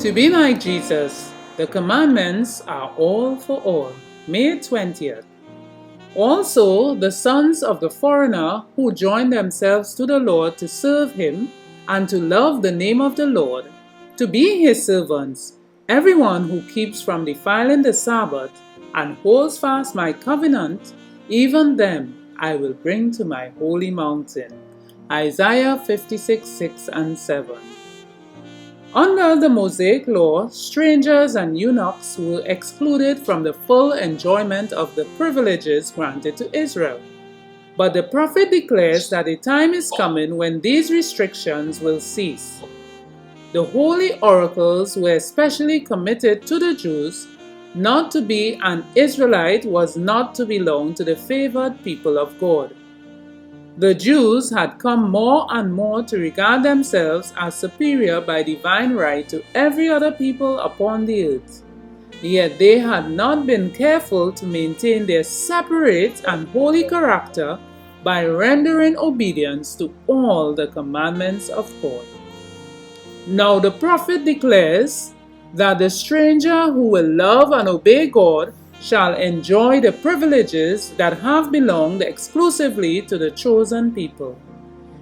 To be like Jesus, the commandments are all for all. May 20th. Also, the sons of the foreigner who join themselves to the Lord to serve him and to love the name of the Lord, to be his servants, everyone who keeps from defiling the Sabbath and holds fast my covenant, even them I will bring to my holy mountain. Isaiah 56:6 and 7. Under the Mosaic law, strangers and eunuchs were excluded from the full enjoyment of the privileges granted to Israel. But the prophet declares that a time is coming when these restrictions will cease. The holy oracles were especially committed to the Jews. Not to be an Israelite was not to belong to the favored people of God. The Jews had come more and more to regard themselves as superior by divine right to every other people upon the earth. Yet they had not been careful to maintain their separate and holy character by rendering obedience to all the commandments of God. Now the prophet declares that the stranger who will love and obey God shall enjoy the privileges that have belonged exclusively to the chosen people.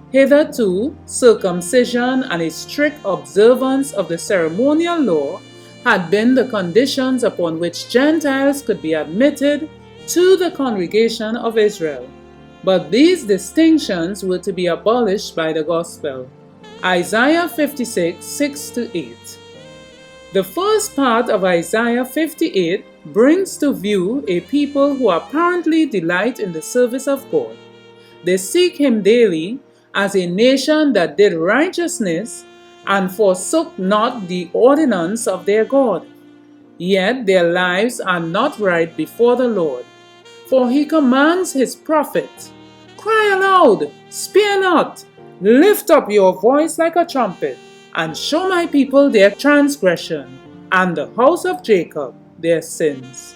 Hitherto, circumcision and a strict observance of the ceremonial law had been the conditions upon which Gentiles could be admitted to the congregation of Israel. But these distinctions were to be abolished by the gospel. Isaiah 56:6-8. The first part of Isaiah 58 brings to view a people who apparently delight in the service of God. They seek him daily as a nation that did righteousness and forsook not the ordinance of their God. Yet their lives are not right before the Lord. For he commands his prophet, "Cry aloud, spare not, lift up your voice like a trumpet, and show my people their transgression, and the house of Jacob their sins."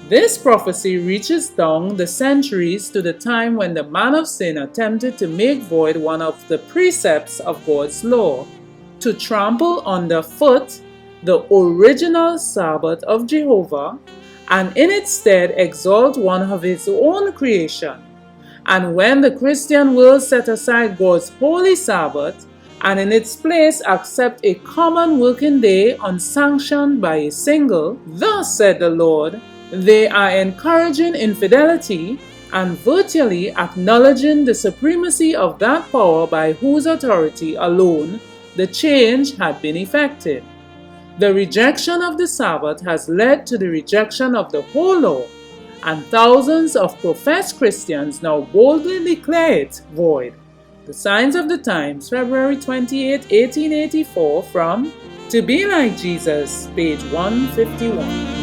This prophecy reaches down the centuries to the time when the man of sin attempted to make void one of the precepts of God's law, to trample underfoot the original Sabbath of Jehovah, and in its stead exalt one of his own creation. And when the Christian world set aside God's holy Sabbath, and in its place accept a common working day unsanctioned by a single, thus said the Lord, they are encouraging infidelity and virtually acknowledging the supremacy of that power by whose authority alone the change had been effected. The rejection of the Sabbath has led to the rejection of the whole law, and thousands of professed Christians now boldly declare it void. The Signs of the Times, February 28, 1884, from To Be Like Jesus, page 151.